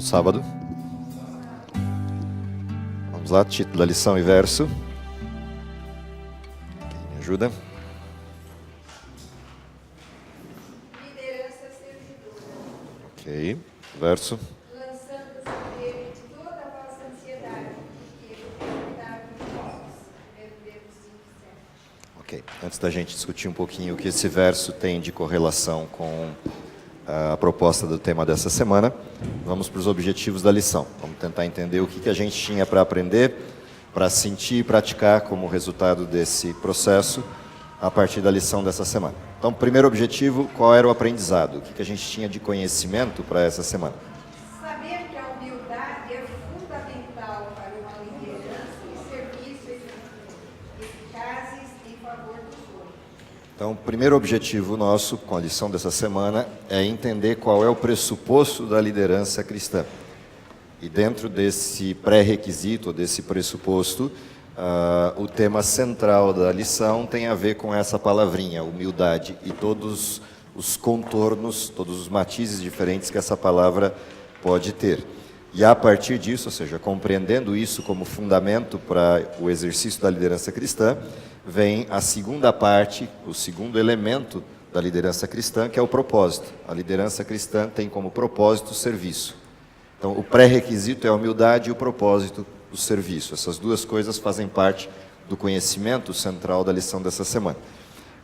sábado. Vamos lá, título da lição e verso. Quem me ajuda? Liderança servidora. Ok, verso. Lançando sobre ele toda a vossa ansiedade, porque ele tem cuidado de vós. 1 Pedro 5:7. Ok, antes da gente discutir um pouquinho o que esse verso tem de correlação com a proposta do tema dessa semana, vamos para os objetivos da lição. Vamos tentar entender o que a gente tinha para aprender, para sentir e praticar como resultado desse processo a partir da lição dessa semana. Então, primeiro objetivo, qual era o aprendizado? O que a gente tinha de conhecimento para essa semana? Saber que a humildade é fundamental para uma liderança e serviço eficazes em favor dos outros. Então, o primeiro objetivo nosso com a lição dessa semana é entender qual é o pressuposto da liderança cristã. E dentro desse pré-requisito, desse pressuposto, o tema central da lição tem a ver com essa palavrinha, humildade, e todos os contornos, todos os matizes diferentes que essa palavra pode ter. E a partir disso, ou seja, compreendendo isso como fundamento para o exercício da liderança cristã, vem a segunda parte, o segundo elemento da liderança cristã, que é o propósito. A liderança cristã tem como propósito o serviço. Então, o pré-requisito é a humildade e o propósito, o serviço. Essas duas coisas fazem parte do conhecimento central da lição dessa semana.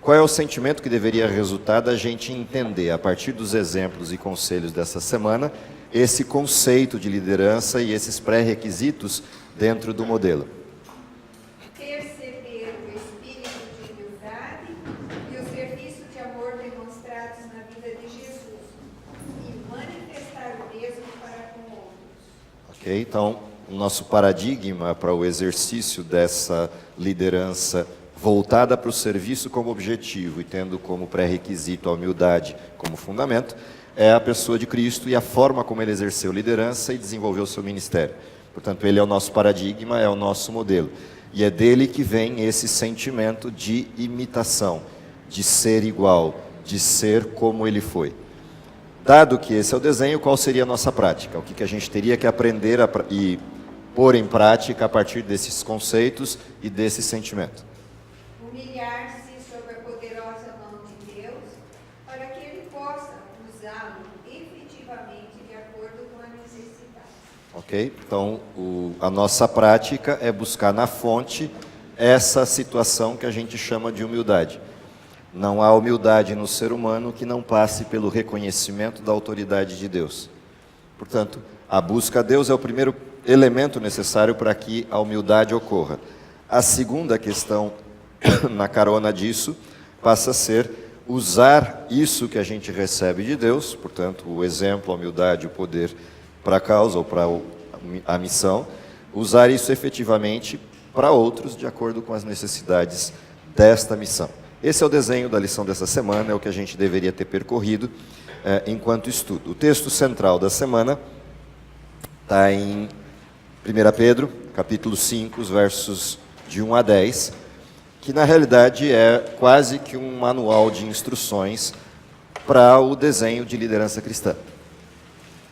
Qual é o sentimento que deveria resultar da gente entender, a partir dos exemplos e conselhos dessa semana, esse conceito de liderança e esses pré-requisitos dentro do modelo? Perceber o espírito de humildade e o serviço de amor demonstrados na vida de Jesus e manifestar o mesmo para com outros. Ok? Então, o nosso paradigma para o exercício dessa liderança voltada para o serviço como objetivo e tendo como pré-requisito a humildade como fundamento, é a pessoa de Cristo e a forma como ele exerceu liderança e desenvolveu o seu ministério. Portanto, ele é o nosso paradigma, é o nosso modelo. E é dele que vem esse sentimento de imitação, de ser igual, de ser como ele foi. Dado que esse é o desenho, qual seria a nossa prática? O que a gente teria que aprender e pôr em prática a partir desses conceitos e desse sentimento? Humilhar-se sob a poderosa mão de Deus, para que Ele possa usá-lo efetivamente de acordo com a necessidade. Ok? Então, a nossa prática é buscar na fonte essa situação que a gente chama de humildade. Não há humildade no ser humano que não passe pelo reconhecimento da autoridade de Deus. Portanto, a busca a Deus é o primeiro elemento necessário para que a humildade ocorra. A segunda questão na carona disso passa a ser usar isso que a gente recebe de Deus, portanto, o exemplo, a humildade, o poder para a causa ou para a missão, usar isso efetivamente para outros de acordo com as necessidades desta missão. Esse é o desenho da lição dessa semana, é o que a gente deveria ter percorrido enquanto estudo. O texto central da semana está em 1 Pedro, capítulo 5, os versos de 1 a 10, que na realidade é quase que um manual de instruções para o desenho de liderança cristã.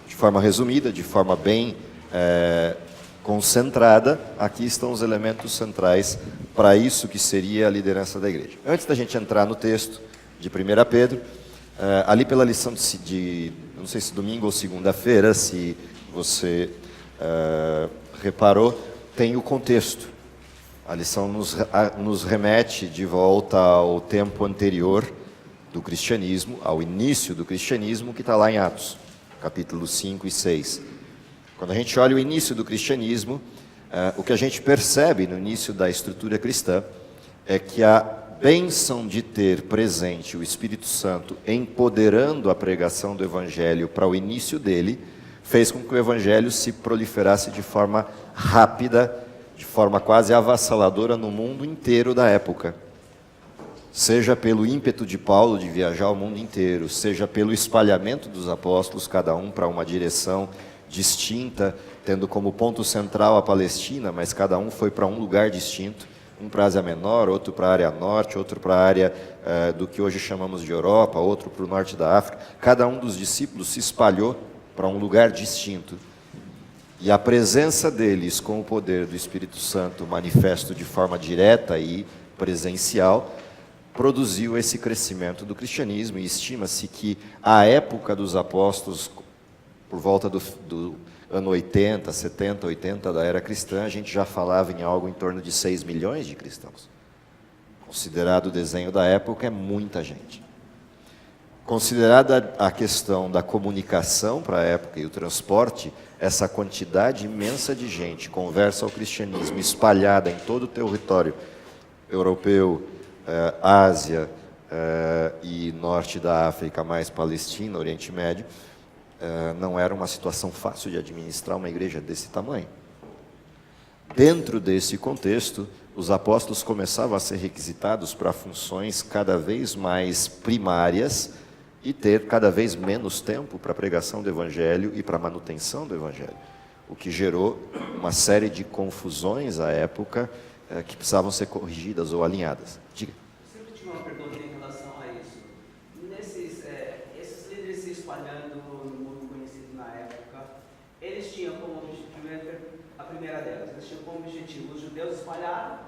De forma resumida, de forma bem concentrada, aqui estão os elementos centrais para isso que seria a liderança da igreja. Antes da gente entrar no texto de 1 Pedro, ali pela lição de não sei se domingo ou segunda-feira, se você reparou, tem o contexto. A lição nos remete de volta ao tempo anterior do cristianismo, ao início do cristianismo, que está lá em Atos, capítulos 5 e 6. Quando a gente olha o início do cristianismo, o que a gente percebe no início da estrutura cristã é que a bênção de ter presente o Espírito Santo empoderando a pregação do Evangelho para o início dele, fez com que o Evangelho se proliferasse de forma rápida, de forma quase avassaladora no mundo inteiro da época. Seja pelo ímpeto de Paulo de viajar o mundo inteiro, seja pelo espalhamento dos apóstolos, cada um para uma direção distinta, tendo como ponto central a Palestina, mas cada um foi para um lugar distinto, um para a Ásia Menor, outro para a área norte, outro para a área do que hoje chamamos de Europa, outro para o norte da África. Cada um dos discípulos se espalhou para um lugar distinto. E a presença deles com o poder do Espírito Santo manifesto de forma direta e presencial produziu esse crescimento do cristianismo, e estima-se que a época dos apóstolos, por volta do ano 80, 70, 80 da era cristã, a gente já falava em algo em torno de 6 milhões de cristãos. Considerado o desenho da época, é muita gente. Considerada a questão da comunicação para a época e o transporte, essa quantidade imensa de gente conversa ao cristianismo espalhada em todo o território europeu, Ásia e norte da África, mais Palestina, Oriente Médio, não era uma situação fácil de administrar uma igreja desse tamanho. Dentro desse contexto, os apóstolos começavam a ser requisitados para funções cada vez mais primárias e ter cada vez menos tempo para a pregação do Evangelho e para a manutenção do Evangelho, o que gerou uma série de confusões à época que precisavam ser corrigidas ou alinhadas. Diga. Eu sempre tive uma pergunta em relação a isso. Esses líderes se espalhando no mundo conhecido na época, eles tinham como objetivo, a primeira delas, eles tinham como objetivo os judeus espalharam?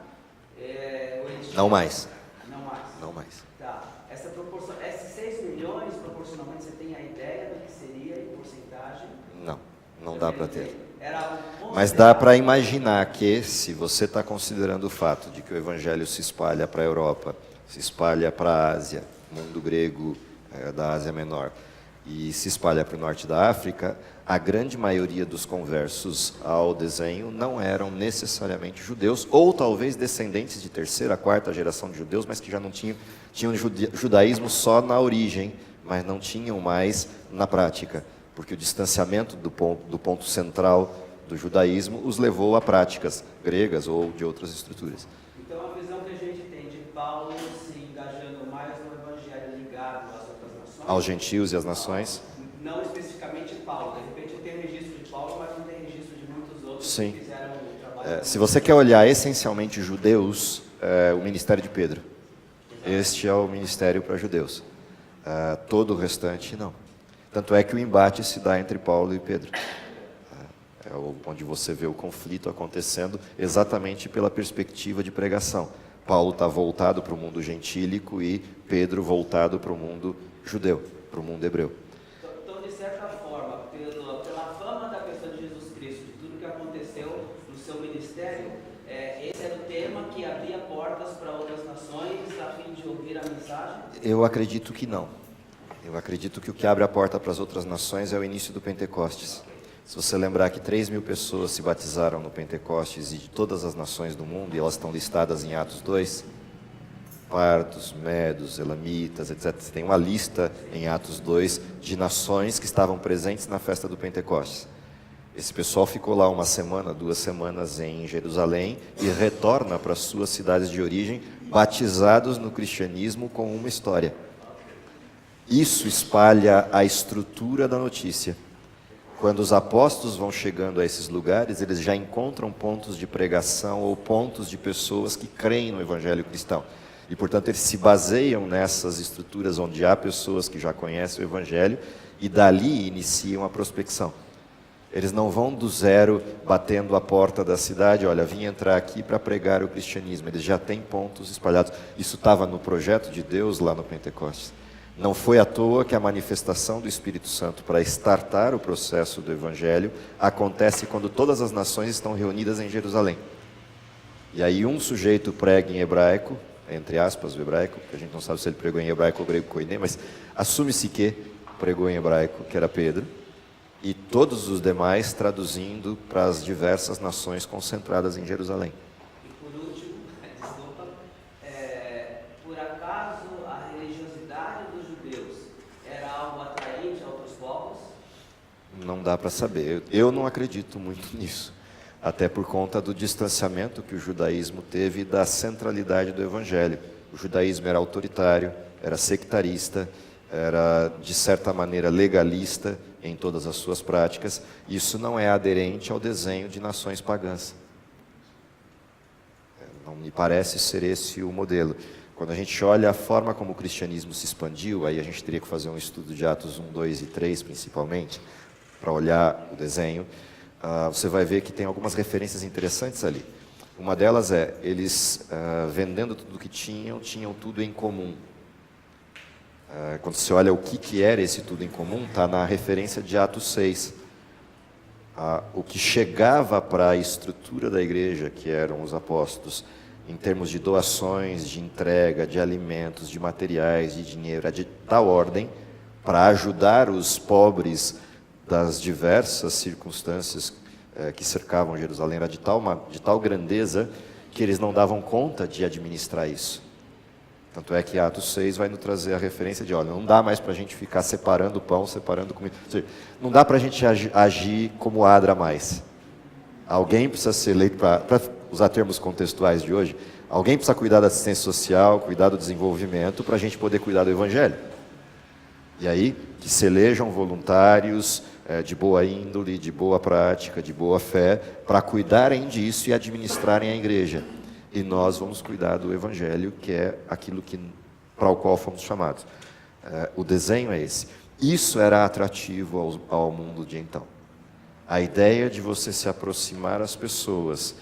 Não mais. Não mais. Não mais. Tá. Essa proporção, esses 6 milhões, proporcionalmente, você tem a ideia do que seria em porcentagem? Não dá para ter. Um Mas dá para imaginar que, se você está considerando o fato de que o Evangelho se espalha para a Europa, se espalha para a Ásia, mundo grego da Ásia Menor, e se espalha para o norte da África, a grande maioria dos conversos ao desenho não eram necessariamente judeus, ou talvez descendentes de terceira, quarta geração de judeus, mas que já não tinham judaísmo só na origem, mas não tinham mais na prática, porque o distanciamento do ponto central do judaísmo os levou a práticas gregas ou de outras estruturas. Então a visão que a gente tem de Paulo se engajando mais no evangelho ligado às outras nações, Aos gentios e às nações? Não especificamente Paulo, de repente tem registro de Paulo, mas não tem registro de muitos outros Sim. que fizeram o trabalho. Se você quer olhar essencialmente judeus, o ministério de Pedro. Este é o ministério para judeus. Todo o restante, não. Tanto é que o embate se dá entre Paulo e Pedro. É onde você vê o conflito acontecendo exatamente pela perspectiva de pregação. Paulo está voltado para o mundo gentílico e Pedro voltado para o mundo judeu, para o mundo hebreu. Então, de certa forma, pela fama da pessoa de Jesus Cristo, de tudo que aconteceu no seu ministério, esse era o tema que abria portas para outras nações a fim de ouvir a mensagem? Eu acredito que não. Eu acredito que o que abre a porta para as outras nações é o início do Pentecostes. Se você lembrar que 3.000 pessoas se batizaram no Pentecostes e de todas as nações do mundo, e elas estão listadas em Atos 2, partos, medos, elamitas, etc. Você tem uma lista em Atos 2 de nações que estavam presentes na festa do Pentecostes. Esse pessoal ficou lá 1 semana, 2 semanas em Jerusalém e retorna para as suas cidades de origem, batizados no cristianismo com uma história. Isso espalha a estrutura da notícia. Quando os apóstolos vão chegando a esses lugares, eles já encontram pontos de pregação ou pontos de pessoas que creem no evangelho cristão. E, portanto, eles se baseiam nessas estruturas onde há pessoas que já conhecem o evangelho e dali iniciam a prospecção. Eles não vão do zero batendo a porta da cidade, olha, vim entrar aqui para pregar o cristianismo. Eles já têm pontos espalhados. Isso estava no projeto de Deus lá no Pentecostes. Não foi à toa que a manifestação do Espírito Santo para startar o processo do Evangelho acontece quando todas as nações estão reunidas em Jerusalém. E aí um sujeito prega em hebraico, entre aspas o hebraico, porque a gente não sabe se ele pregou em hebraico ou grego koiné, mas assume-se que pregou em hebraico, que era Pedro, e todos os demais traduzindo para as diversas nações concentradas em Jerusalém. E por último, desculpa, por acaso a religiosidade dos judeus era algo atraente a outros povos? Não dá para saber. Eu não acredito muito nisso. Até por conta do distanciamento que o judaísmo teve da centralidade do evangelho. O judaísmo era autoritário, era sectarista, era de certa maneira legalista em todas as suas práticas. Isso não é aderente ao desenho de nações pagãs. Não me parece ser esse o modelo. Quando a gente olha a forma como o cristianismo se expandiu, aí a gente teria que fazer um estudo de Atos 1, 2 e 3 principalmente, para olhar o desenho. você vai ver que tem algumas referências interessantes ali. Uma delas é, eles vendendo tudo que tinham tudo em comum. Quando você olha o que era esse tudo em comum, está na referência de Atos 6. O que chegava para a estrutura da igreja, que eram os apóstolos, em termos de doações, de entrega, de alimentos, de materiais, de dinheiro, é de tal ordem, para ajudar os pobres das diversas circunstâncias que cercavam Jerusalém, era de tal grandeza que eles não davam conta de administrar isso. Tanto é que Atos 6 vai nos trazer a referência de, olha, não dá mais para a gente ficar separando pão, separando comida. Ou seja, não dá para a gente agir como Adra mais. Alguém precisa ser eleito, para usar termos contextuais de hoje, alguém precisa cuidar da assistência social, cuidar do desenvolvimento, para a gente poder cuidar do Evangelho. E aí, que se elejam voluntários de boa índole, de boa prática, de boa fé, para cuidarem disso e administrarem a igreja. E nós vamos cuidar do Evangelho, que é aquilo para o qual fomos chamados. O desenho é esse. Isso era atrativo ao mundo de então. A ideia de você se aproximar às pessoas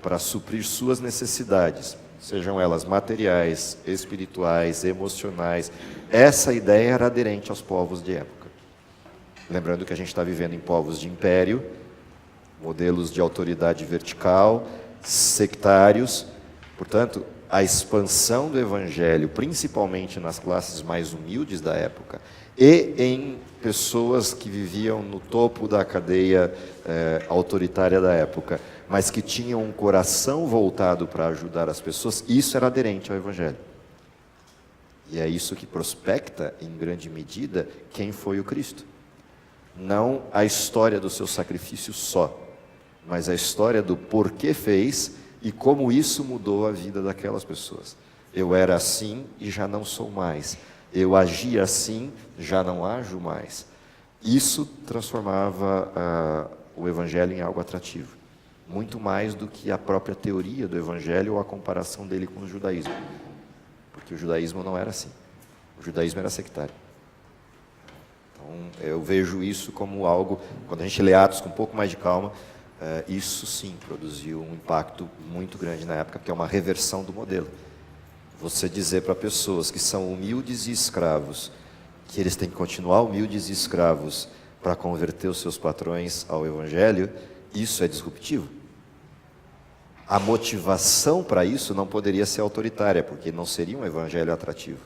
para suprir suas necessidades, sejam elas materiais, espirituais, emocionais, essa ideia era aderente aos povos de época. Lembrando que a gente está vivendo em povos de império, modelos de autoridade vertical, sectários. Portanto, a expansão do Evangelho, principalmente nas classes mais humildes da época, e em pessoas que viviam no topo da cadeia autoritária da época, mas que tinham um coração voltado para ajudar as pessoas, isso era aderente ao Evangelho. E é isso que prospecta, em grande medida, quem foi o Cristo. Não a história do seu sacrifício só, mas a história do porquê fez e como isso mudou a vida daquelas pessoas. Eu era assim e já não sou mais. Eu agia assim, já não ajo mais. Isso transformava o Evangelho em algo atrativo. Muito mais do que a própria teoria do Evangelho ou a comparação dele com o judaísmo. Porque o judaísmo não era assim. O judaísmo era sectário. Então, eu vejo isso como algo, quando a gente lê Atos com um pouco mais de calma, isso sim produziu um impacto muito grande na época, porque é uma reversão do modelo. Você dizer para pessoas que são humildes e escravos, que eles têm que continuar humildes e escravos para converter os seus patrões ao Evangelho, isso é disruptivo. A motivação para isso não poderia ser autoritária, porque não seria um Evangelho atrativo.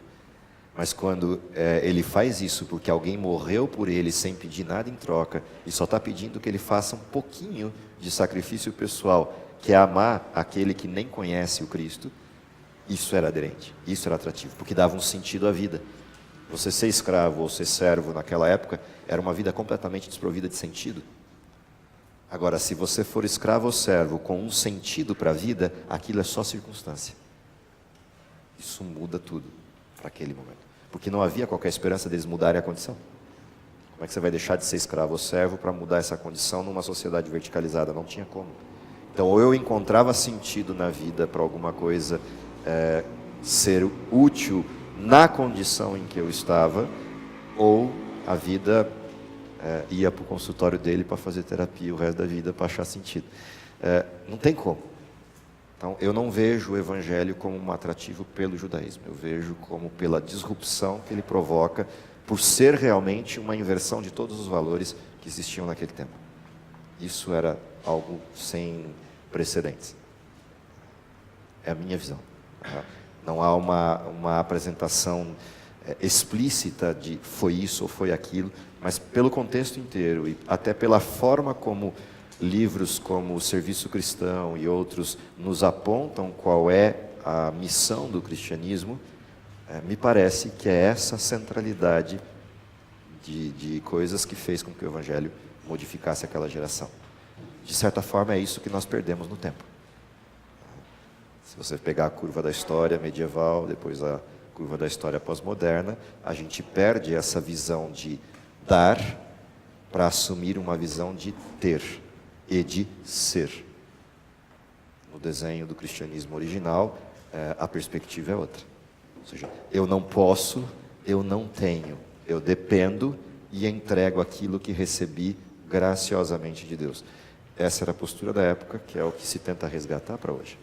Mas quando ele faz isso porque alguém morreu por ele sem pedir nada em troca, e só está pedindo que ele faça um pouquinho de sacrifício pessoal, que é amar aquele que nem conhece o Cristo, isso era aderente, isso era atrativo, porque dava um sentido à vida. Você ser escravo ou ser servo naquela época era uma vida completamente desprovida de sentido. Agora, se você for escravo ou servo com um sentido para a vida, aquilo é só circunstância. Isso muda tudo para aquele momento. Porque não havia qualquer esperança deles mudarem a condição. Como é que você vai deixar de ser escravo ou servo para mudar essa condição numa sociedade verticalizada? Não tinha como. Então, ou eu encontrava sentido na vida para alguma coisa ser útil na condição em que eu estava, ou a vida ia para o consultório dele para fazer terapia o resto da vida para achar sentido. Não tem como. Então, eu não vejo o Evangelho como um atrativo pelo judaísmo, eu vejo como pela disrupção que ele provoca, por ser realmente uma inversão de todos os valores que existiam naquele tempo. Isso era algo sem precedentes. É a minha visão. Não há uma apresentação explícita de foi isso ou foi aquilo, mas pelo contexto inteiro e até pela forma como livros como o Serviço Cristão e outros nos apontam qual é a missão do cristianismo, me parece que é essa centralidade de coisas que fez com que o Evangelho modificasse aquela geração. De certa forma, é isso que nós perdemos no tempo. Se você pegar a curva da história medieval, depois a curva da história pós-moderna, a gente perde essa visão de dar para assumir uma visão de ter e de ser. No desenho do cristianismo original, a perspectiva é outra. Ou seja, eu não posso, eu não tenho, eu dependo e entrego aquilo que recebi graciosamente de Deus. essa era a postura da época, que é o que se tenta resgatar para hoje.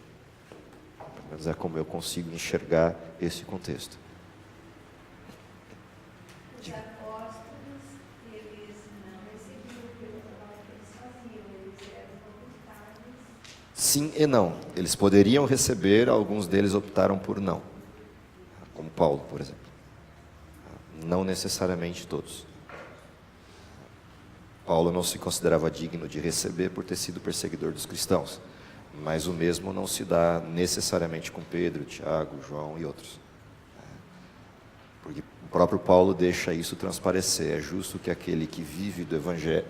Pelo menos é como eu consigo enxergar esse contexto. Os apóstolos, eles não recebiam pelo trabalho que eles faziam, eles eram voluntários. Sim e não. Eles poderiam receber, alguns deles optaram por não. Como Paulo, por exemplo. Não necessariamente todos. Paulo não se considerava digno de receber por ter sido perseguidor dos cristãos. Mas o mesmo não se dá necessariamente com Pedro, Tiago, João e outros. Porque o próprio Paulo deixa isso transparecer. É justo que aquele que vive do Evangelho,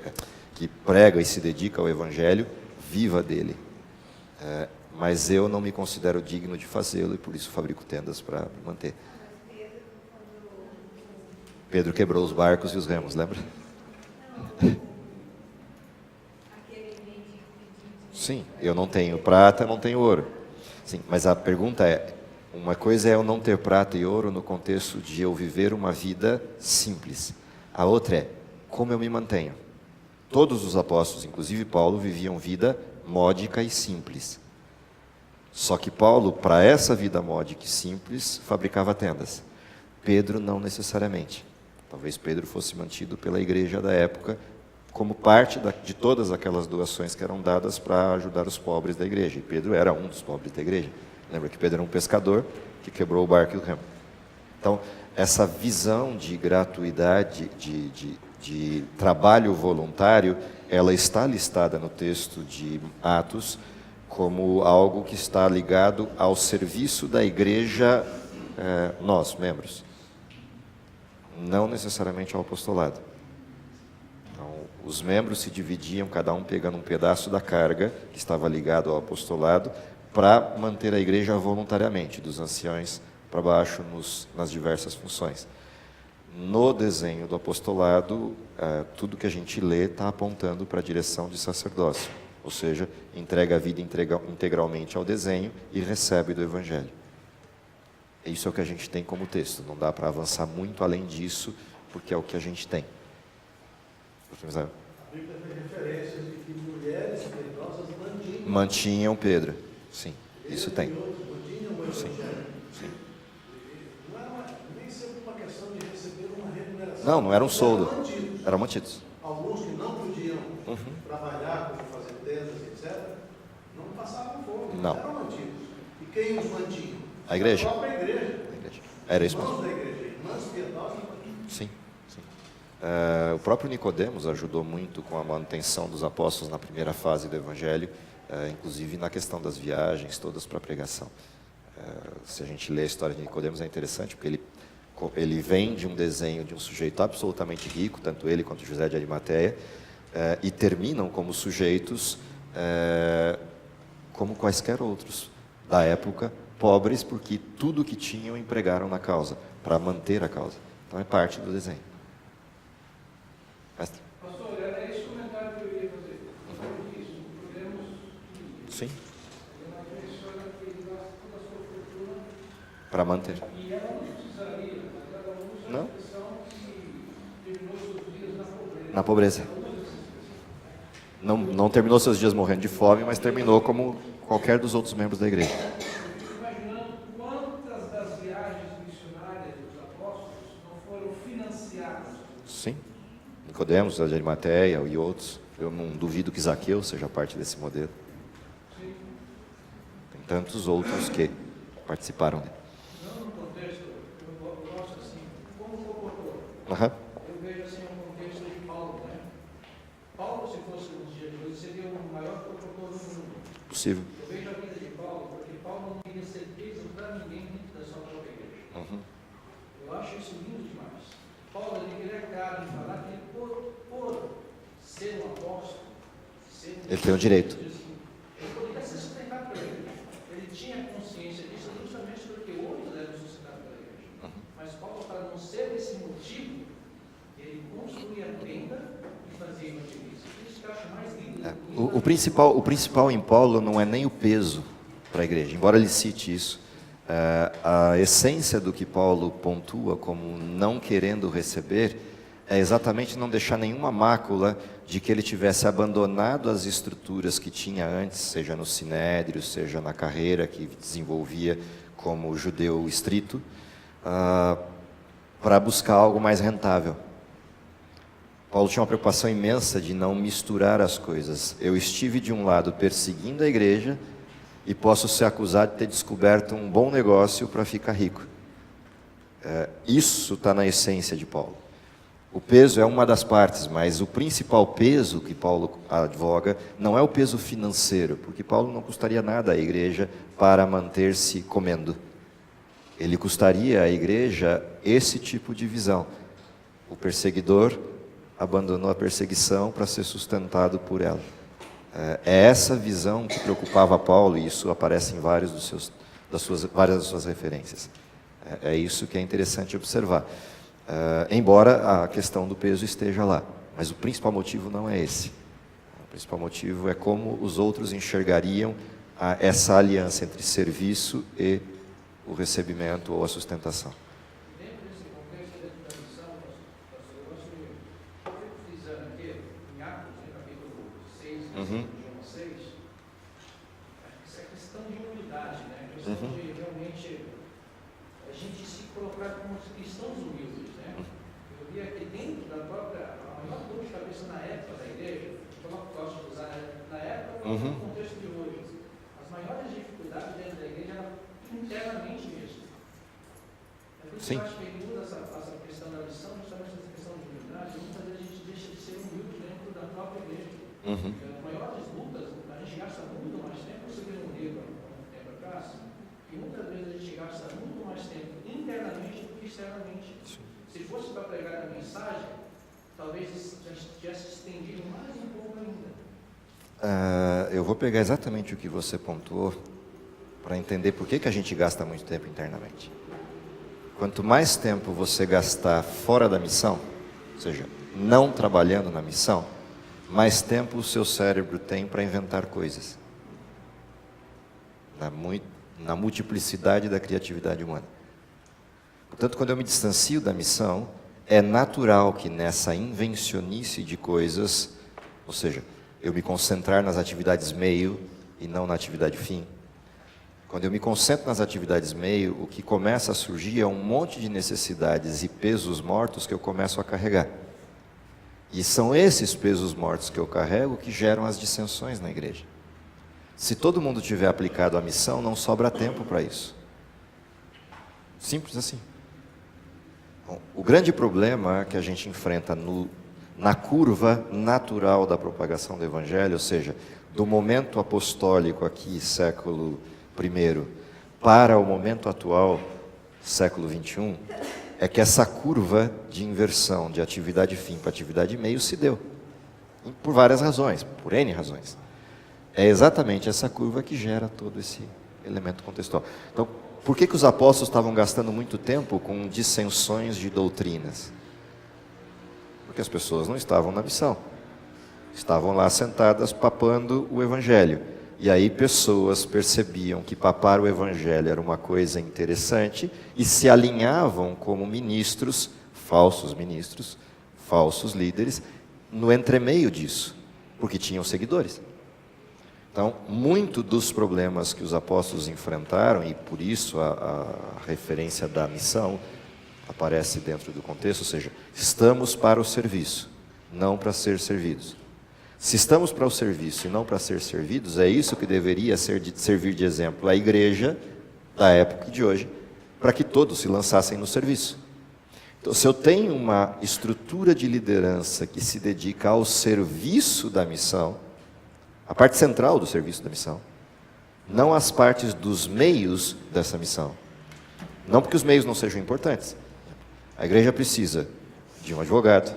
que prega e se dedica ao Evangelho, viva dele. Mas eu não me considero digno de fazê-lo e por isso fabrico tendas para me manter. Pedro quebrou os barcos e os remos, lembra? Sim, eu não tenho prata, não tenho ouro. Sim, mas a pergunta é, uma coisa é eu não ter prata e ouro no contexto de eu viver uma vida simples. A outra é, como eu me mantenho? Todos os apóstolos, inclusive Paulo, viviam vida módica e simples. Só que Paulo, para essa vida módica e simples, fabricava tendas. Pedro não necessariamente. Talvez Pedro fosse mantido pela igreja da época como parte de todas aquelas doações que eram dadas para ajudar os pobres da igreja. E Pedro era um dos pobres da igreja. Lembra que Pedro era um pescador que quebrou o barco e o remo. Então, essa visão de gratuidade, de trabalho voluntário, ela está listada no texto de Atos como algo que está ligado ao serviço da igreja, nós, membros. Não necessariamente ao apostolado. Então, os membros se dividiam, cada um pegando um pedaço da carga que estava ligado ao apostolado, para manter a igreja voluntariamente, dos anciões para baixo, nas diversas funções. No desenho do apostolado, tudo que a gente lê está apontando para a direção de sacerdócio, ou seja, entrega a vida integralmente ao desenho e recebe do Evangelho. Isso é o que a gente tem como texto, não dá para avançar muito além disso, porque é o que a gente tem. A Bíblia tem referências de que mulheres piedosas mantinham Pedro. Sim, isso tem. Sim. Sim. Não era nem sempre uma questão de receber uma remuneração. Não, não era um soldo. Eram mantidos. Alguns que não podiam trabalhar, como fazer tendas, etc., não passavam fome, não eram mantidos. E quem os mantinha? A igreja. A própria igreja. Era isso mesmo. Irmãos da igreja, irmãs piedosas. Sim, sim. O próprio Nicodemos ajudou muito com a manutenção dos apóstolos na primeira fase do Evangelho, inclusive na questão das viagens, todas para a pregação. Se a gente lê a história de Nicodemos é interessante, porque ele vem de um desenho de um sujeito absolutamente rico, tanto ele quanto José de Arimateia, e terminam como sujeitos como quaisquer outros da época, pobres, porque tudo que tinham empregaram na causa, para manter a causa. Então é parte do desenho. Pastor, era esse o comentário que eu ia fazer. Sim. Uma pessoa que gasta toda a sua fortuna Para manter. e ela não precisaria, mas ela usa Não. a expressão que terminou seus dias na pobreza. Na pobreza. Não terminou seus dias morrendo de fome, mas terminou como qualquer dos outros membros da igreja. Imaginando quantas das viagens missionárias dos apóstolos não foram financiadas. Sim. Nicodemos, José de Arimateia e outros. Eu não duvido que Zaqueu seja parte desse modelo. Sim. Tem tantos outros que participaram dele. Não no contexto, eu gosto assim, como promotor. Aham. Eu vejo assim um contexto de Paulo, né? Paulo, se fosse nos dias de hoje, seria o maior promotor do mundo. Possível. Eu vejo a vida de Paulo, porque Paulo não queria ser preso para ninguém dentro da sua própria igreja. Eu acho isso lindo demais. Paulo, ele é cara de falar que ele, por ser um apóstolo, Ele tem o direito. Ele poderia ser sustentado pela igreja. Ele tinha consciência disso justamente porque outros eram sustentados pela igreja. Mas Paulo, para não ser esse motivo, ele construía a tenda e fazia evangelismo. Isso que eu acho mais lindo. O principal em Paulo não é nem o peso para a igreja, embora ele cite isso. A essência do que Paulo pontua como não querendo receber é exatamente não deixar nenhuma mácula de que ele tivesse abandonado as estruturas que tinha antes, seja no sinédrio, seja na carreira que desenvolvia como judeu estrito, para buscar algo mais rentável. Paulo tinha uma preocupação imensa de não misturar as coisas. Eu estive de um lado perseguindo a igreja e posso ser acusado de ter descoberto um bom negócio para ficar rico. Isso está na essência de Paulo. O peso é uma das partes, mas o principal peso que Paulo advoga não é o peso financeiro, porque Paulo não custaria nada à igreja para manter-se comendo. Ele custaria à igreja esse tipo de visão. O perseguidor abandonou a perseguição para ser sustentado por ela. É essa visão que preocupava Paulo, e isso aparece em várias das suas referências. É isso que é interessante observar. Embora a questão do peso esteja lá, mas o principal motivo não é esse. O principal motivo é como os outros enxergariam essa aliança entre serviço e o recebimento ou a sustentação. Dentro desse contexto, dentro da missão, pastor, eu fico frisando aqui, em Atos, no capítulo 6, João 6, essa questão de humildade, né? A questão de realmente a gente se colocar como cristãos humildes, né? Eu vi aqui dentro da própria, a maior dor de cabeça na época da igreja, eu gosto de usar na época, no contexto de hoje, as maiores dificuldades dentro da igreja eram internamente mesmo. É por isso que eu acho que ele usa essa questão da missão, justamente essa questão de humildade, e muitas vezes a gente deixa de ser humilde dentro da própria igreja. As maiores lutas, a gente gasta muito mais tempo, você vê um livro há um tempo atrás, e muitas vezes a gente gasta muito mais tempo internamente do que externamente. Se fosse para pregar a mensagem, talvez já tivesse estendido mais um pouco ainda. Eu vou pegar exatamente o que você pontuou para entender por que a gente gasta muito tempo internamente. Quanto mais tempo você gastar fora da missão, ou seja, não trabalhando na missão, mais tempo o seu cérebro tem para inventar coisas. Na multiplicidade da criatividade humana. Portanto, quando eu me distancio da missão, é natural que nessa invencionice de coisas, ou seja, eu me concentrar nas atividades meio e não na atividade fim. Quando eu me concentro nas atividades meio, o que começa a surgir é um monte de necessidades e pesos mortos que eu começo a carregar. E são esses pesos mortos que eu carrego que geram as dissensões na igreja. Se todo mundo tiver aplicado a missão, não sobra tempo para isso. Simples assim. Bom, o grande problema que a gente enfrenta na curva natural da propagação do Evangelho, ou seja, do momento apostólico aqui, século I, para o momento atual, século XXI, é que essa curva de inversão de atividade fim para atividade meio se deu. Por várias razões, por N razões. É exatamente essa curva que gera todo esse elemento contextual. Então, por que os apóstolos estavam gastando muito tempo com dissensões de doutrinas? Porque as pessoas não estavam na missão. Estavam lá sentadas papando o Evangelho. E aí pessoas percebiam que papar o Evangelho era uma coisa interessante e se alinhavam como ministros, falsos líderes, no entremeio disso, porque tinham seguidores. Então, muito dos problemas que os apóstolos enfrentaram, e por isso a referência da missão aparece dentro do contexto, ou seja, estamos para o serviço, não para ser servidos. Se estamos para o serviço e não para ser servidos, é isso que deveria servir de exemplo à igreja da época de hoje, para que todos se lançassem no serviço. Então, se eu tenho uma estrutura de liderança que se dedica ao serviço da missão, a parte central do serviço da missão, não as partes dos meios dessa missão. Não porque os meios não sejam importantes. A igreja precisa de um advogado,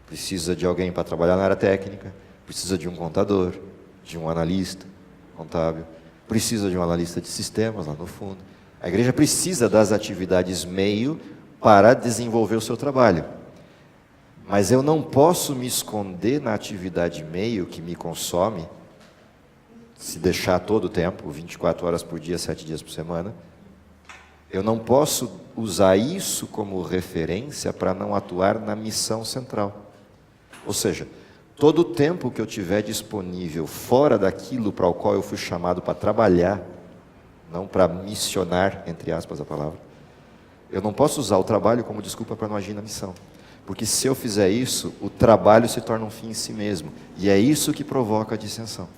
precisa de alguém para trabalhar na área técnica, precisa de um contador, de um analista contábil, precisa de um analista de sistemas lá no fundo. A igreja precisa das atividades meio para desenvolver o seu trabalho. Mas eu não posso me esconder na atividade meio que me consome, se deixar todo o tempo, 24 horas por dia, 7 dias por semana. Eu não posso usar isso como referência para não atuar na missão central. Ou seja, todo o tempo que eu tiver disponível fora daquilo para o qual eu fui chamado para trabalhar, não para missionar, entre aspas a palavra, eu não posso usar o trabalho como desculpa para não agir na missão. Porque se eu fizer isso, o trabalho se torna um fim em si mesmo. E é isso que provoca a dissensão.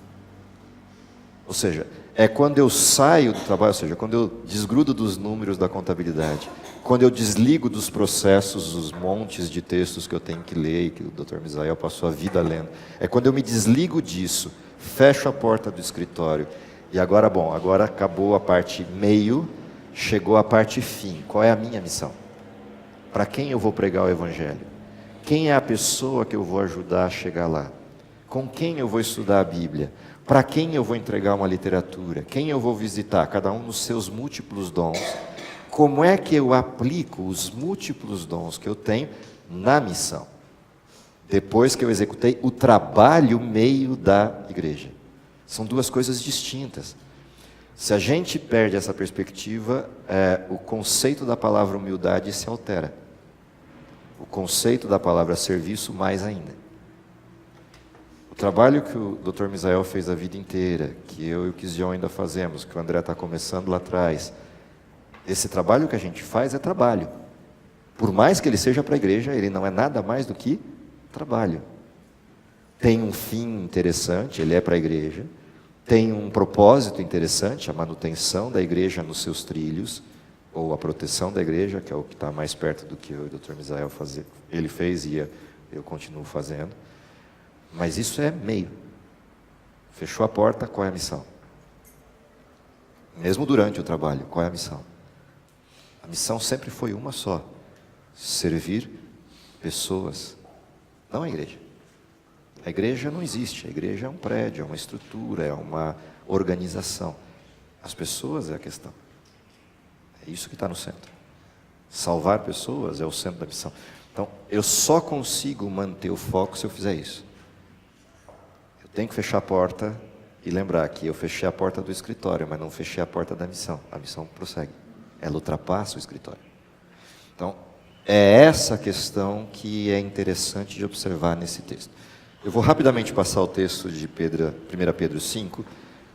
Ou seja, é quando eu saio do trabalho, ou seja, quando eu desgrudo dos números da contabilidade, quando eu desligo dos processos, os montes de textos que eu tenho que ler, e que o Dr. Misael passou a vida lendo, é quando eu me desligo disso, fecho a porta do escritório, e agora, bom, agora acabou a parte meio, chegou a parte fim. Qual é a minha missão? Para quem eu vou pregar o Evangelho? Quem é a pessoa que eu vou ajudar a chegar lá? Com quem eu vou estudar a Bíblia? Para quem eu vou entregar uma literatura? Quem eu vou visitar? Cada um nos seus múltiplos dons. Como é que eu aplico os múltiplos dons que eu tenho na missão? Depois que eu executei o trabalho meio da igreja. São duas coisas distintas. Se a gente perde essa perspectiva, o conceito da palavra humildade se altera. O conceito da palavra serviço mais ainda. O trabalho que o Dr. Misael fez a vida inteira, que eu e o Kizion ainda fazemos, que o André está começando lá atrás, esse trabalho que a gente faz é trabalho. Por mais que ele seja para a igreja, ele não é nada mais do que trabalho. Tem um fim interessante, ele é para a igreja. Tem um propósito interessante, a manutenção da igreja nos seus trilhos, ou a proteção da igreja, que é o que está mais perto do que o Dr. Misael ele fez e eu continuo fazendo. Mas isso é meio. Fechou a porta, qual é a missão? Mesmo durante o trabalho, qual é a missão? A missão sempre foi uma só: servir pessoas, não a igreja. A igreja não existe, a igreja é um prédio, é uma estrutura, é uma organização. As pessoas é a questão. É isso que está no centro. Salvar pessoas é o centro da missão. Então, eu só consigo manter o foco se eu fizer isso. Eu tenho que fechar a porta e lembrar que eu fechei a porta do escritório, mas não fechei a porta da missão. A missão prossegue. Ela ultrapassa o escritório. Então, é essa questão que é interessante de observar nesse texto. Eu vou rapidamente passar o texto de 1 Pedro 5.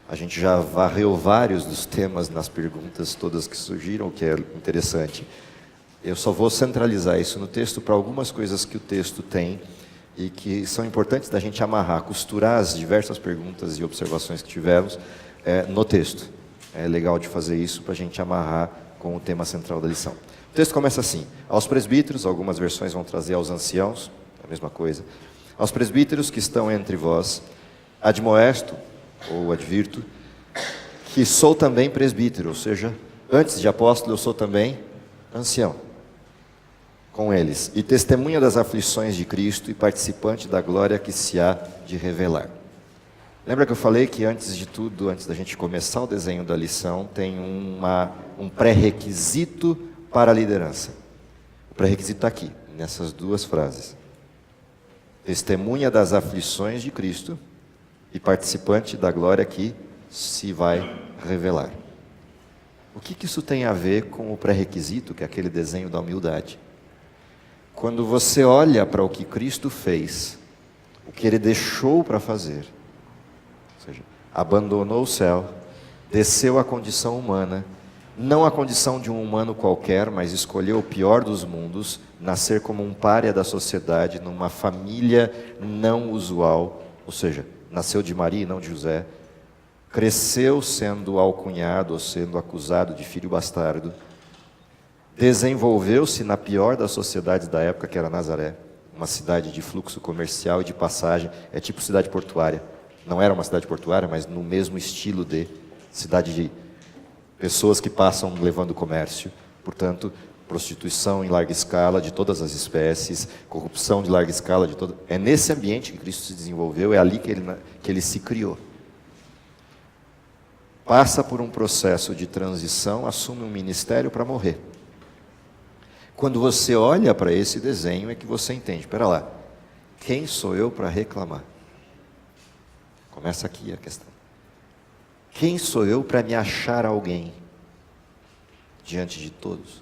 A gente já varreu vários dos temas nas perguntas todas que surgiram, o que é interessante. Eu só vou centralizar isso no texto para algumas coisas que o texto tem e que são importantes da gente amarrar, costurar as diversas perguntas e observações que tivemos no texto. É legal de fazer isso para a gente amarrar com o tema central da lição. O texto começa assim: aos presbíteros, algumas versões vão trazer aos anciãos, a mesma coisa. Aos presbíteros que estão entre vós, admoesto, ou advirto, que sou também presbítero, ou seja, antes de apóstolo eu sou também ancião, com eles, e testemunha das aflições de Cristo e participante da glória que se há de revelar. Lembra que eu falei que antes de tudo, antes da gente começar o desenho da lição, tem um pré-requisito para a liderança. O pré-requisito está aqui, nessas duas frases. Testemunha das aflições de Cristo e participante da glória que se vai revelar. O que isso tem a ver com o pré-requisito, que é aquele desenho da humildade? Quando você olha para o que Cristo fez, o que Ele deixou para fazer, ou seja, abandonou o céu, desceu à condição humana, não a condição de um humano qualquer, mas escolheu o pior dos mundos, nascer como um pária da sociedade, numa família não usual, ou seja, nasceu de Maria e não de José, cresceu sendo alcunhado ou sendo acusado de filho bastardo, desenvolveu-se na pior das sociedades da época, que era Nazaré, uma cidade de fluxo comercial e de passagem, é tipo cidade portuária. Não era uma cidade portuária, mas no mesmo estilo de cidade de pessoas que passam levando comércio. Portanto, prostituição em larga escala de todas as espécies, corrupção de larga escala de toda. É nesse ambiente que Cristo se desenvolveu, é ali que ele se criou. Passa por um processo de transição, assume um ministério para morrer. Quando você olha para esse desenho é que você entende, espera lá, quem sou eu para reclamar? Começa aqui a questão. Quem sou eu para me achar alguém? diante de todos.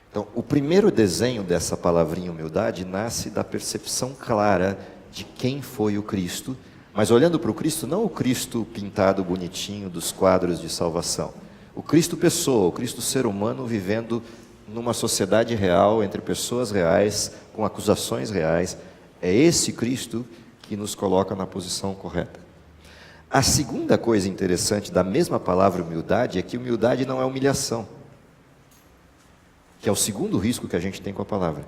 Então, o primeiro desenho dessa palavrinha humildade nasce da percepção clara de quem foi o Cristo, mas olhando para o Cristo, não o Cristo pintado bonitinho dos quadros de salvação, o Cristo pessoa, o Cristo ser humano vivendo numa sociedade real, entre pessoas reais, com acusações reais. É esse Cristo que nos coloca na posição correta. A segunda coisa interessante da mesma palavra humildade é que humildade não é humilhação, que é o segundo risco que a gente tem com a palavra.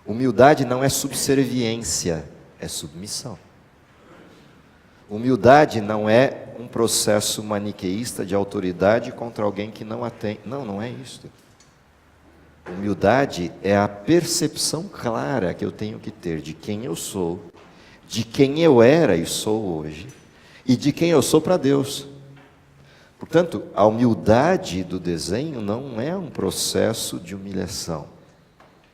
Humildade não é subserviência, é submissão. Humildade não é um processo maniqueísta de autoridade contra alguém que não a tem. Não é isso. Humildade é a percepção clara que eu tenho que ter de quem eu sou, de quem eu era e sou hoje, e de quem eu sou para Deus. Portanto, a humildade do desenho não é um processo de humilhação,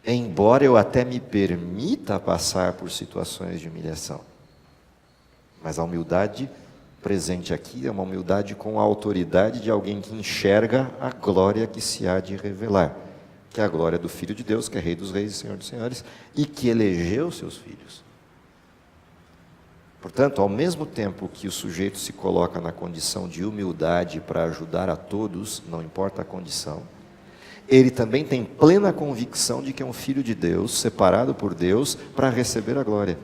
embora eu até me permita passar por situações de humilhação. Mas a humildade presente aqui é uma humildade com a autoridade de alguém que enxerga a glória que se há de revelar, que é a glória do Filho de Deus, que é Rei dos Reis e Senhor dos Senhores, e que elegeu seus filhos. Portanto, ao mesmo tempo que o sujeito se coloca na condição de humildade para ajudar a todos, não importa a condição, ele também tem plena convicção de que é um filho de Deus, separado por Deus, para receber a glória.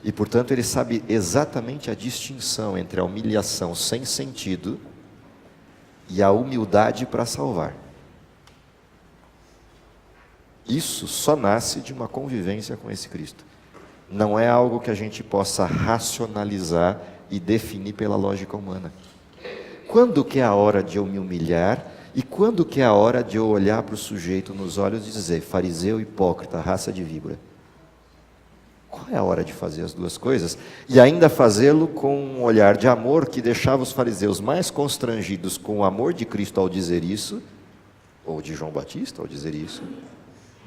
E, portanto, ele sabe exatamente a distinção entre a humilhação sem sentido e a humildade para salvar. Isso só nasce de uma convivência com esse Cristo. Não é algo que a gente possa racionalizar e definir pela lógica humana. Quando que é a hora de eu me humilhar e quando que é a hora de eu olhar para o sujeito nos olhos e dizer: fariseu, hipócrita, raça de víbora? Qual é a hora de fazer as duas coisas? E ainda fazê-lo com um olhar de amor que deixava os fariseus mais constrangidos com o amor de Cristo ao dizer isso, ou de João Batista ao dizer isso,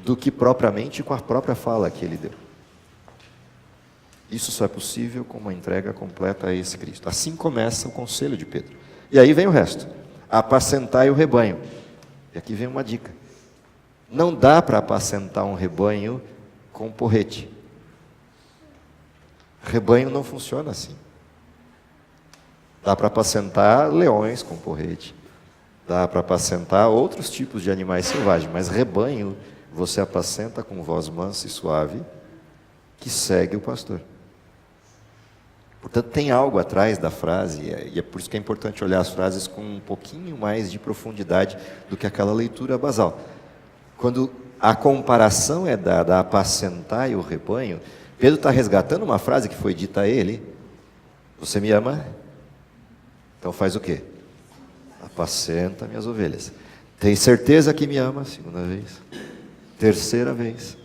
do que propriamente com a própria fala que ele deu. Isso só é possível com uma entrega completa a esse Cristo. Assim começa o conselho de Pedro. E aí vem o resto. Apacentai o rebanho. E aqui vem uma dica. Não dá para apacentar um rebanho com porrete. Rebanho não funciona assim. Dá para apacentar leões com porrete. Dá para apacentar outros tipos de animais selvagens. Mas rebanho você apacenta com voz mansa e suave que segue o pastor. Portanto, tem algo atrás da frase, e é por isso que é importante olhar as frases com um pouquinho mais de profundidade do que aquela leitura basal. Quando a comparação é dada a apacentar o rebanho, Pedro está resgatando uma frase que foi dita a ele: você me ama? Então faz o quê? Apacenta minhas ovelhas. Tem certeza que me ama? Segunda vez. Terceira vez.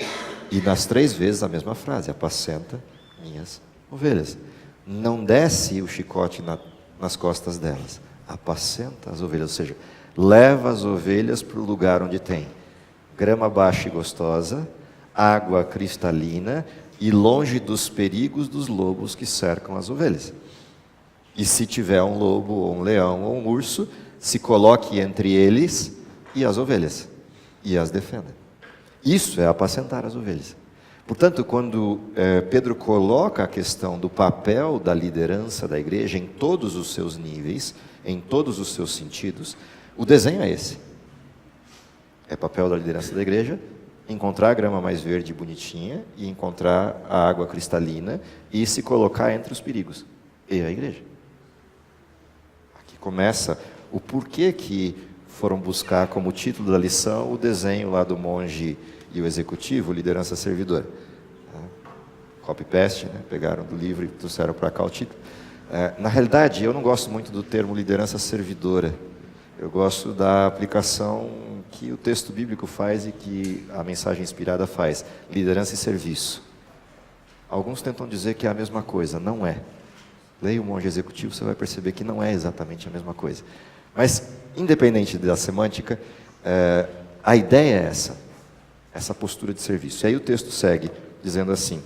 E nas 3 vezes a mesma frase: apacenta minhas ovelhas. Não desce o chicote nas costas delas. Apacenta as ovelhas, ou seja, leva as ovelhas para o lugar onde tem grama baixa e gostosa, água cristalina e longe dos perigos dos lobos que cercam as ovelhas. E se tiver um lobo, ou um leão, ou um urso, se coloque entre eles e as ovelhas, e as defenda. Isso é apacentar as ovelhas. Portanto, quando Pedro coloca a questão do papel da liderança da igreja em todos os seus níveis, em todos os seus sentidos, o desenho é esse. É papel da liderança da igreja encontrar a grama mais verde e bonitinha e encontrar a água cristalina e se colocar entre os perigos. E a igreja. Aqui começa o porquê que foram buscar como título da lição o desenho lá do monge e o executivo, liderança servidora. Copy-paste, né? Pegaram do livro e trouxeram para cá o título. Na realidade, eu não gosto muito do termo liderança servidora. Eu gosto da aplicação que o texto bíblico faz e que a mensagem inspirada faz. Liderança e serviço. Alguns tentam dizer que é a mesma coisa. Não é. Leia o monge executivo, você vai perceber que não é exatamente a mesma coisa. Mas, independente da semântica, a ideia é essa postura de serviço. E aí o texto segue dizendo assim: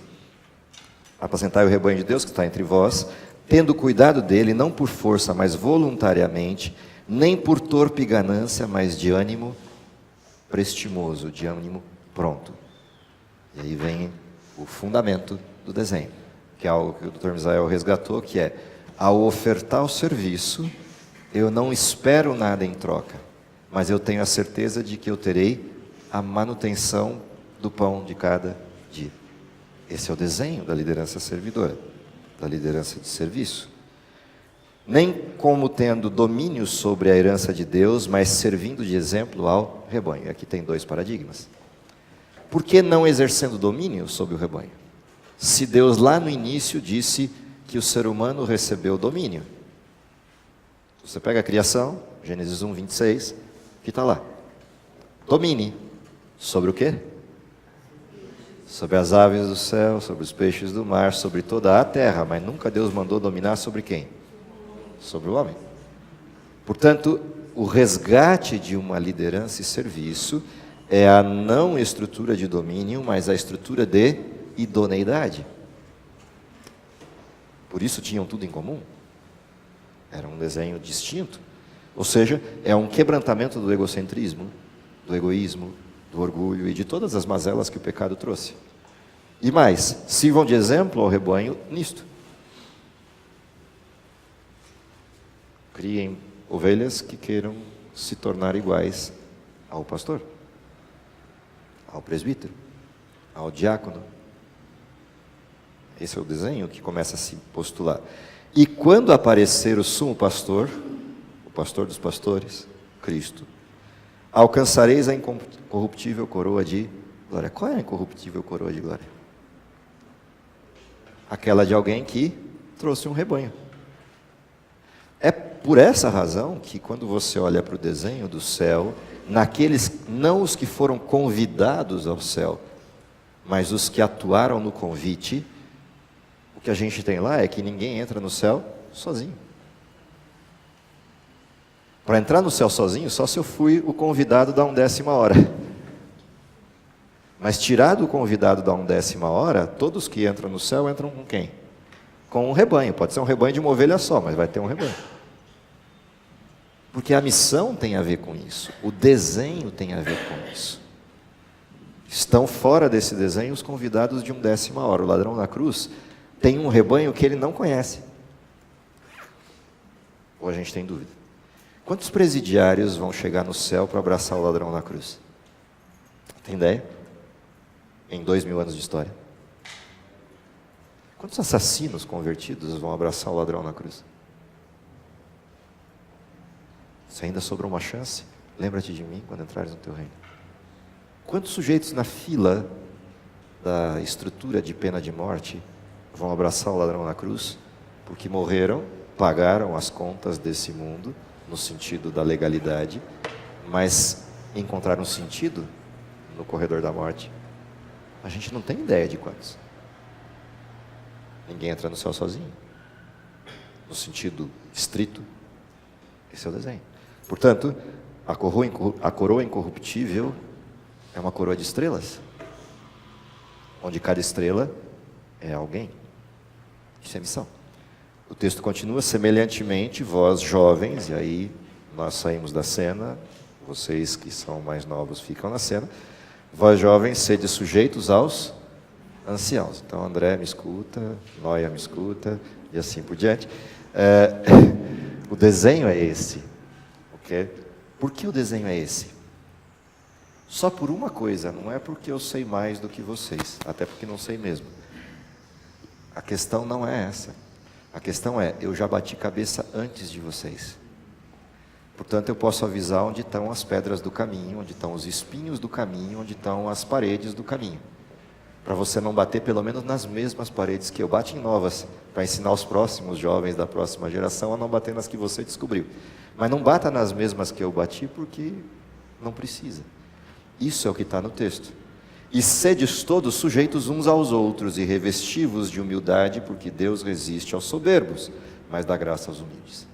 apacentai o rebanho de Deus que está entre vós, tendo cuidado dele, não por força, mas voluntariamente, nem por torpe ganância, mas de ânimo prestimoso, de ânimo pronto. E aí vem o fundamento do desenho, que é algo que o Dr. Misael resgatou, que é, ao ofertar o serviço, eu não espero nada em troca, mas eu tenho a certeza de que eu terei a manutenção do pão de cada dia. Esse é o desenho da liderança servidora, da liderança de serviço. Nem como tendo domínio sobre a herança de Deus, mas servindo de exemplo ao rebanho. Aqui tem 2 paradigmas. Por que não exercendo domínio sobre o rebanho? Se Deus lá no início disse que o ser humano recebeu domínio. Você pega a criação, Gênesis 1, 26, que está lá. Domine. Sobre o quê? Sobre as aves do céu, sobre os peixes do mar, sobre toda a terra. Mas nunca Deus mandou dominar sobre quem? Sobre o homem. Portanto, o resgate de uma liderança e serviço é a não estrutura de domínio, mas a estrutura de idoneidade. Por isso tinham tudo em comum. Era um desenho distinto. Ou seja, é um quebrantamento do egocentrismo, do egoísmo, do orgulho e de todas as mazelas que o pecado trouxe. E mais, sirvam de exemplo ao rebanho nisto. Criem ovelhas que queiram se tornar iguais ao pastor, ao presbítero, ao diácono. Esse é o desenho que começa a se postular. E quando aparecer o sumo pastor, o pastor dos pastores, Cristo, alcançareis a incorruptível coroa de glória. Qual é a incorruptível coroa de glória? Aquela de alguém que trouxe um rebanho. É por essa razão que quando você olha para o desenho do céu, naqueles, não os que foram convidados ao céu, mas os que atuaram no convite, o que a gente tem lá é que ninguém entra no céu sozinho. Para entrar no céu sozinho, só se eu fui o convidado da 1/10 hora. Mas tirado o convidado da 1/10 hora, todos que entram no céu entram com quem? Com um rebanho. Pode ser um rebanho de uma ovelha só, mas vai ter um rebanho. Porque a missão tem a ver com isso. O desenho tem a ver com isso. Estão fora desse desenho os convidados de 1/10 hora. O ladrão na cruz tem um rebanho que ele não conhece. Ou a gente tem dúvida? Quantos presidiários vão chegar no céu para abraçar o ladrão na cruz? Tem ideia? Em 2000 anos de história. Quantos assassinos convertidos vão abraçar o ladrão na cruz? Se ainda sobrou uma chance, lembra-te de mim quando entrares no teu reino. Quantos sujeitos na fila da estrutura de pena de morte vão abraçar o ladrão na cruz? Porque morreram, pagaram as contas desse mundo, no sentido da legalidade, mas encontraram sentido no corredor da morte? A gente não tem ideia de quantos. Ninguém entra no céu sozinho. No sentido estrito, esse é o desenho. Portanto, a coroa incorruptível é uma coroa de estrelas, onde cada estrela é alguém. Isso é missão. O texto continua, semelhantemente, vós jovens, e aí nós saímos da cena, vocês que são mais novos ficam na cena, vós jovens, sede sujeitos aos anciãos. Então, André me escuta, Noia me escuta, e assim por diante. O desenho é esse. Okay? Por que o desenho é esse? Só por uma coisa, não é porque eu sei mais do que vocês, até porque não sei mesmo. A questão não é essa. A questão é, eu já bati cabeça antes de vocês. Portanto, eu posso avisar onde estão as pedras do caminho, onde estão os espinhos do caminho, onde estão as paredes do caminho. Para você não bater pelo menos nas mesmas paredes que eu. Bate em novas, para ensinar os próximos jovens da próxima geração a não bater nas que você descobriu. Mas não bata nas mesmas que eu bati, porque não precisa. Isso é o que está no texto. E sedes todos sujeitos uns aos outros e revestivos de humildade, porque Deus resiste aos soberbos, mas dá graça aos humildes.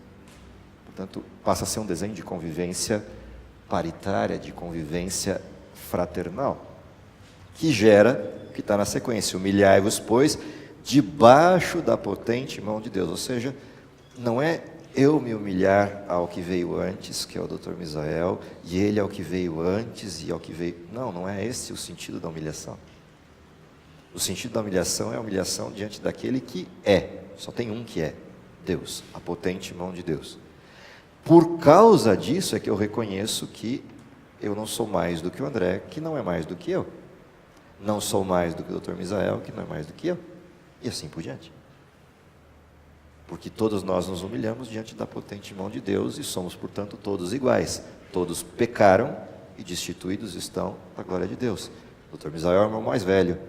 Portanto, passa a ser um desenho de convivência paritária, de convivência fraternal, que gera o que está na sequência: humilhai-vos, pois, debaixo da potente mão de Deus. Ou seja, não é eu me humilhar ao que veio antes, que é o Dr. Misael, e ele ao que veio antes e ao que veio... Não é esse o sentido da humilhação. O sentido da humilhação é a humilhação diante daquele que é. Só tem um que é, Deus, a potente mão de Deus. Por causa disso é que eu reconheço que eu não sou mais do que o André, que não é mais do que eu. Não sou mais do que o Dr. Misael, que não é mais do que eu. E assim por diante. Porque todos nós nos humilhamos diante da potente mão de Deus e somos, portanto, todos iguais. Todos pecaram e destituídos estão da glória de Deus. O Dr. Misael é o irmão mais velho,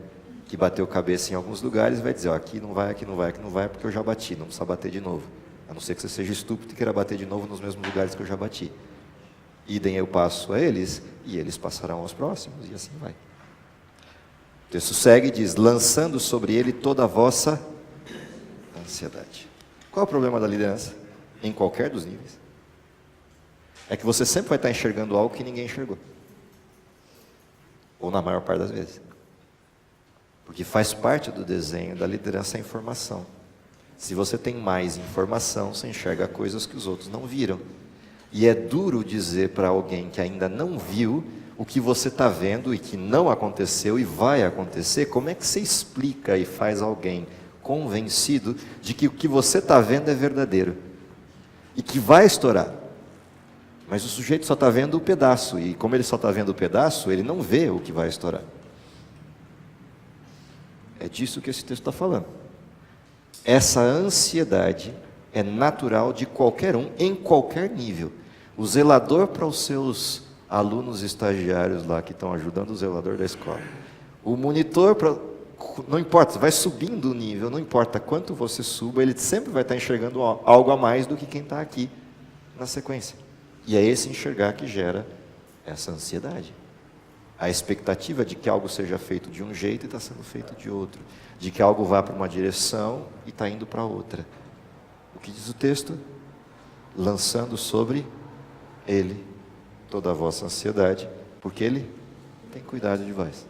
que bateu cabeça em alguns lugares e vai dizer, aqui não vai, aqui não vai, aqui não vai, porque eu já bati, não precisa bater de novo. A não ser que você seja estúpido e queira bater de novo nos mesmos lugares que eu já bati. Idem eu passo a eles, e eles passarão aos próximos, e assim vai. O texto segue e diz, lançando sobre ele toda a vossa ansiedade. Qual é o problema da liderança? Em qualquer dos níveis. É que você sempre vai estar enxergando algo que ninguém enxergou. Ou na maior parte das vezes. Porque faz parte do desenho da liderança a informação. Se você tem mais informação, você enxerga coisas que os outros não viram. E é duro dizer para alguém que ainda não viu o que você está vendo e que não aconteceu e vai acontecer. Como é que você explica e faz alguém convencido de que o que você está vendo é verdadeiro e que vai estourar? Mas o sujeito só está vendo o pedaço, e como ele só está vendo o pedaço, ele não vê o que vai estourar. É disso que esse texto está falando. Essa ansiedade é natural de qualquer um, em qualquer nível. O zelador para os seus alunos estagiários lá, que estão ajudando o zelador da escola. O monitor para... Não importa, vai subindo o nível, não importa quanto você suba, ele sempre vai estar enxergando algo a mais do que quem está aqui na sequência. E é esse enxergar que gera essa ansiedade. A expectativa de que algo seja feito de um jeito e está sendo feito de outro. De que algo vá para uma direção e está indo para outra. O que diz o texto? Lançando sobre ele toda a vossa ansiedade, porque ele tem cuidado de vós.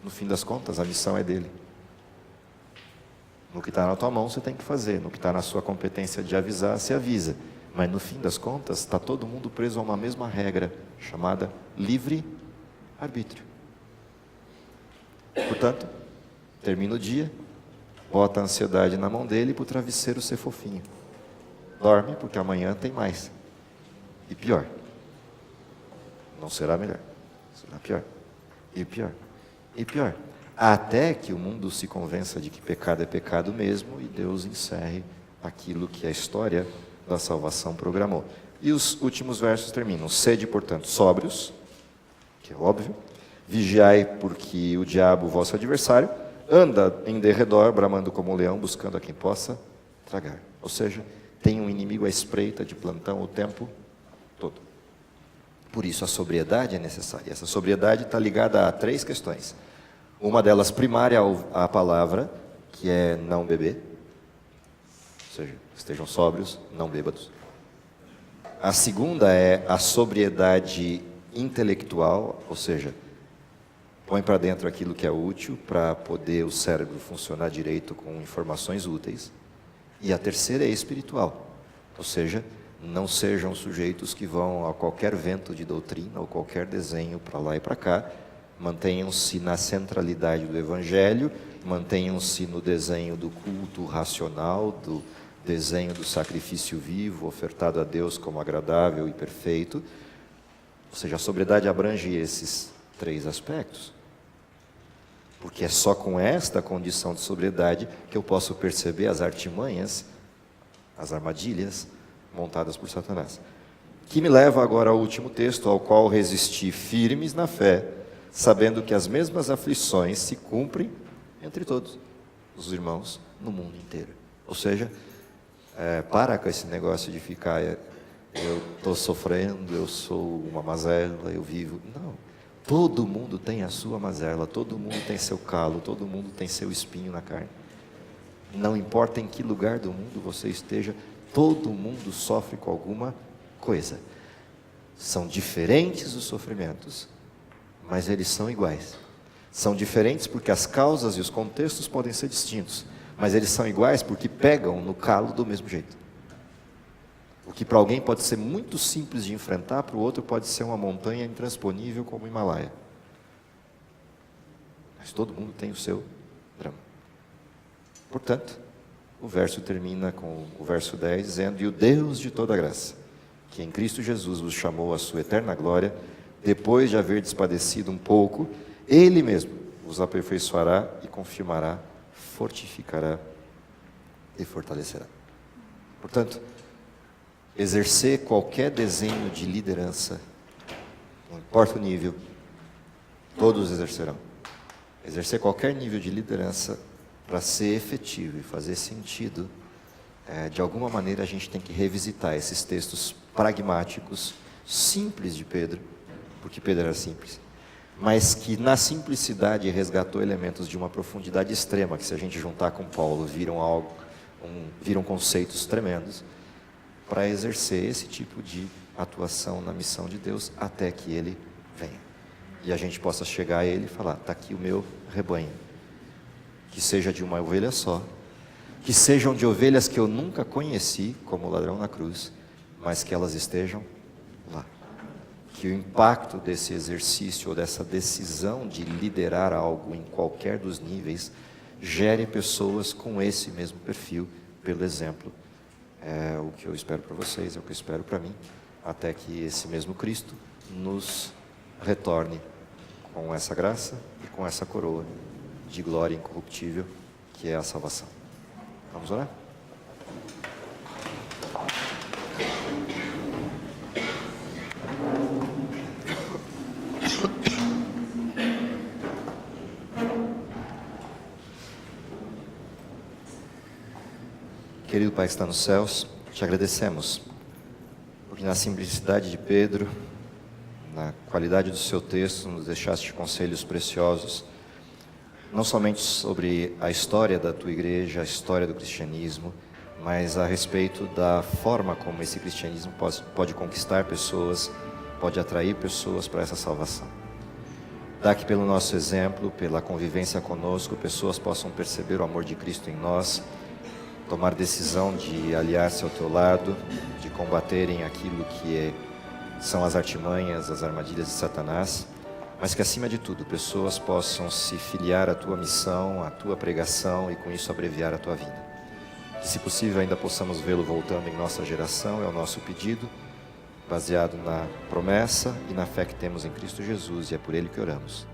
No fim das contas, a missão é dele. No que está na tua mão, você tem que fazer. No que está na sua competência de avisar, você avisa. Mas no fim das contas, está todo mundo preso a uma mesma regra, chamada livre-arbítrio. Portanto, termina o dia, bota a ansiedade na mão dele para o travesseiro ser fofinho. Dorme, porque amanhã tem mais. E pior. Não será melhor. Será pior. E pior. E pior, até que o mundo se convença de que pecado é pecado mesmo e Deus encerre aquilo que a história da salvação programou. E os últimos versos terminam: sede, portanto, sóbrios, que é óbvio, vigiai, porque o diabo, vosso adversário, anda em derredor, bramando como um leão, buscando a quem possa tragar. Ou seja, tem um inimigo à espreita de plantão o tempo todo. Por isso a sobriedade é necessária. Essa sobriedade está ligada a 3 questões. Uma delas primária à palavra, que é não beber. Ou seja, estejam sóbrios, não bêbados. A segunda é a sobriedade intelectual, ou seja, põe para dentro aquilo que é útil para poder o cérebro funcionar direito com informações úteis. E a terceira é espiritual, ou seja, não sejam sujeitos que vão a qualquer vento de doutrina ou qualquer desenho para lá e para cá. Mantenham-se na centralidade do Evangelho, mantenham-se no desenho do culto racional, do desenho do sacrifício vivo, ofertado a Deus como agradável e perfeito. Ou seja, a sobriedade abrange esses 3 aspectos. Porque é só com esta condição de sobriedade que eu posso perceber as artimanhas, as armadilhas montadas por Satanás. Que me leva agora ao último texto, ao qual resisti firmes na fé, sabendo que as mesmas aflições se cumprem entre todos os irmãos no mundo inteiro. Ou seja, para com esse negócio de ficar, eu estou sofrendo, eu sou uma mazela, eu vivo. Não, todo mundo tem a sua mazela, todo mundo tem seu calo, todo mundo tem seu espinho na carne. Não importa em que lugar do mundo você esteja, todo mundo sofre com alguma coisa. São diferentes os sofrimentos, mas eles são iguais. São diferentes porque as causas e os contextos podem ser distintos, mas eles são iguais porque pegam no calo do mesmo jeito. O que para alguém pode ser muito simples de enfrentar, para o outro pode ser uma montanha intransponível como o Himalaia. Mas todo mundo tem o seu drama. Portanto, o verso termina com o verso 10, dizendo: e o Deus de toda graça, que em Cristo Jesus vos chamou à sua eterna glória, depois de haver despadecido um pouco, Ele mesmo vos aperfeiçoará e confirmará, fortificará e fortalecerá. Portanto, exercer qualquer desenho de liderança, não importa o nível, todos exercerão. Exercer qualquer nível de liderança, para ser efetivo e fazer sentido, de alguma maneira a gente tem que revisitar esses textos pragmáticos, simples de Pedro, porque Pedro era simples, mas que na simplicidade resgatou elementos de uma profundidade extrema, que se a gente juntar com Paulo, viram conceitos tremendos, para exercer esse tipo de atuação na missão de Deus, até que Ele venha. E a gente possa chegar a Ele e falar: está aqui o meu rebanho. Que seja de uma ovelha só, que sejam de ovelhas que eu nunca conheci, como o ladrão na cruz, mas que elas estejam lá. Que o impacto desse exercício ou dessa decisão de liderar algo em qualquer dos níveis gere pessoas com esse mesmo perfil, pelo exemplo. É o que eu espero para vocês, é o que eu espero para mim, até que esse mesmo Cristo nos retorne com essa graça e com essa coroa de glória incorruptível, que é a salvação. Vamos orar? Querido Pai que está nos céus, te agradecemos, porque na simplicidade de Pedro, na qualidade do seu texto, nos deixaste conselhos preciosos, não somente sobre a história da tua igreja, a história do cristianismo, mas a respeito da forma como esse cristianismo pode conquistar pessoas, pode atrair pessoas para essa salvação. Dá que pelo nosso exemplo, pela convivência conosco, pessoas possam perceber o amor de Cristo em nós, tomar decisão de aliar-se ao teu lado, de combaterem aquilo que são as artimanhas, as armadilhas de Satanás, mas que acima de tudo pessoas possam se filiar à tua missão, à tua pregação e com isso abreviar a tua vida. Que se possível ainda possamos vê-lo voltando em nossa geração, é o nosso pedido, baseado na promessa e na fé que temos em Cristo Jesus, e é por Ele que oramos.